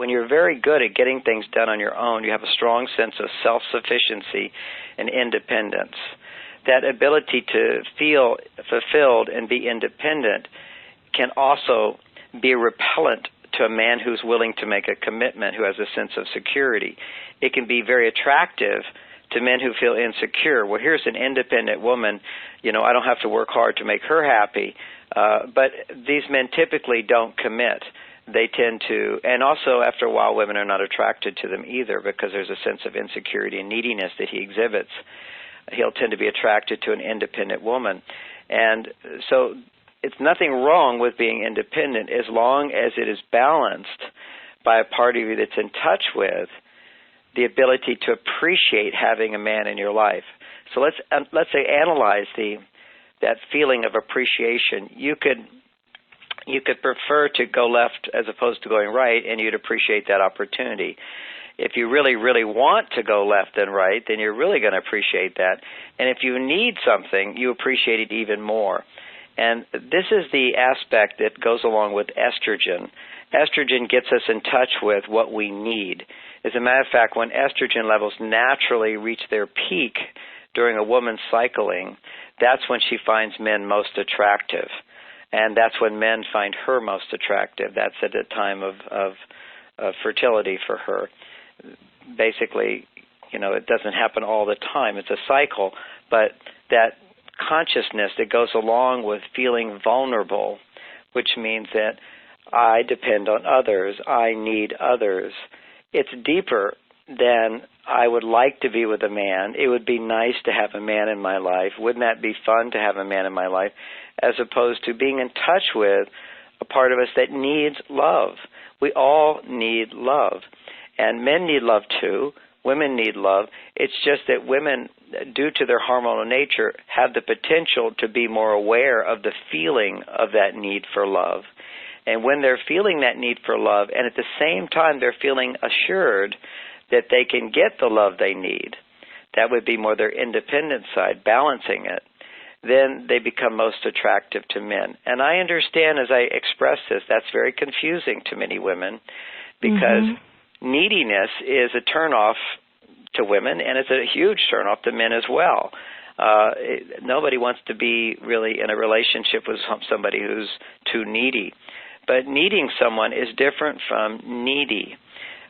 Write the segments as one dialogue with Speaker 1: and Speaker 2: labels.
Speaker 1: when you're very good at getting things done on your own, you have a strong sense of self-sufficiency and independence. That ability to feel fulfilled and be independent can also be a repellent to a man who's willing to make a commitment, who has a sense of security. It can be very attractive to men who feel insecure. Well, here's an independent woman, I don't have to work hard to make her happy. But these men typically don't commit. They tend to, and also after a while, women are not attracted to them either because there's a sense of insecurity and neediness that he exhibits. He'll tend to be attracted to an independent woman. And so it's nothing wrong with being independent as long as it is balanced by a part of you that's in touch with the ability to appreciate having a man in your life. So let's say analyze that feeling of appreciation. You could prefer to go left as opposed to going right, and you'd appreciate that opportunity. If you really, really want to go left and right, then you're really going to appreciate that. And if you need something, you appreciate it even more. And this is the aspect that goes along with estrogen. Estrogen gets us in touch with what we need. As a matter of fact, when estrogen levels naturally reach their peak during a woman's cycling, that's when she finds men most attractive. And that's when men find her most attractive. That's at a time of fertility for her. Basically, it doesn't happen all the time. It's a cycle. But that consciousness that goes along with feeling vulnerable, which means that I depend on others, I need others, it's deeper than I would like to be with a man. It would be nice to have a man in my life. Wouldn't that be fun to have a man in my life? As opposed to being in touch with a part of us that needs love. We all need love. And men need love too. Women need love. It's just that women, due to their hormonal nature, have the potential to be more aware of the feeling of that need for love. And when they're feeling that need for love, and at the same time they're feeling assured that they can get the love they need, that would be more their independent side, balancing it, then they become most attractive to men. And I understand as I express this, that's very confusing to many women because neediness is a turnoff to women, and it's a huge turnoff to men as well. Nobody wants to be really in a relationship with somebody who's too needy. But needing someone is different from needy.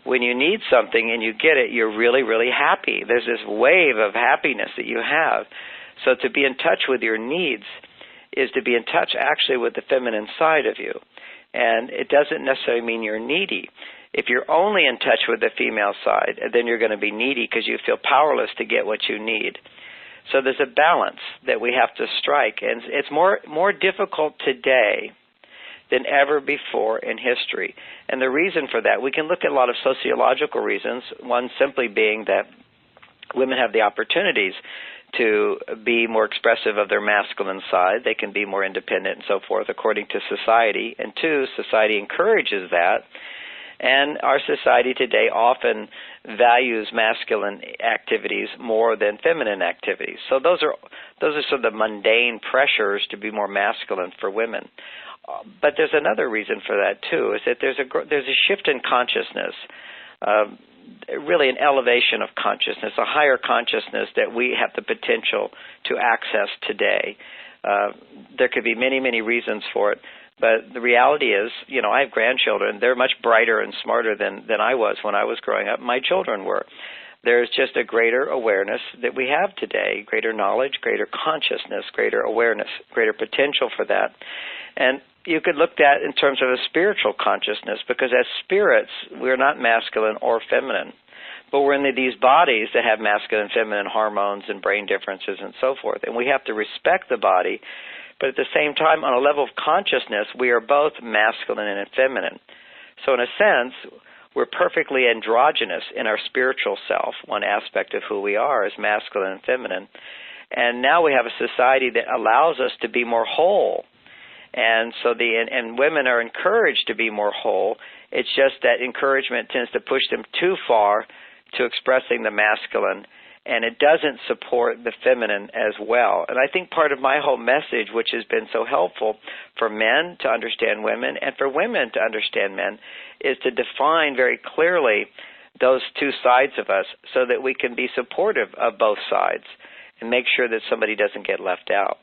Speaker 1: When you need something and you get it, you're really, really happy. There's this wave of happiness that you have. So to be in touch with your needs is to be in touch actually with the feminine side of you. And it doesn't necessarily mean you're needy. If you're only in touch with the female side, then you're going to be needy because you feel powerless to get what you need. So there's a balance that we have to strike. And it's more difficult today than ever before in history. And the reason for that, we can look at a lot of sociological reasons, one simply being that women have the opportunities to be more expressive of their masculine side. They can be more independent and so forth according to society. And two, society encourages that. And our society today often values masculine activities more than feminine activities. So those are sort of the mundane pressures to be more masculine for women. But there's another reason for that too, is that there's a shift in consciousness, really an elevation of consciousness, a higher consciousness that we have the potential to access today. There could be many, many reasons for it. But the reality is, I have grandchildren. They're much brighter and smarter than I was when I was growing up. My children were. There's just a greater awareness that we have today, greater knowledge, greater consciousness, greater awareness, greater potential for that. And you could look at in terms of a spiritual consciousness, because as spirits, we're not masculine or feminine. But we're in these bodies that have masculine and feminine hormones and brain differences and so forth. And we have to respect the body. But at the same time, on a level of consciousness, we are both masculine and feminine. So in a sense, we're perfectly androgynous in our spiritual self. One aspect of who we are is masculine and feminine. And now we have a society that allows us to be more whole. And so and women are encouraged to be more whole. It's just that encouragement tends to push them too far to expressing the masculine and it doesn't support the feminine as well. And I think part of my whole message, which has been so helpful for men to understand women and for women to understand men, is to define very clearly those two sides of us so that we can be supportive of both sides and make sure that somebody doesn't get left out.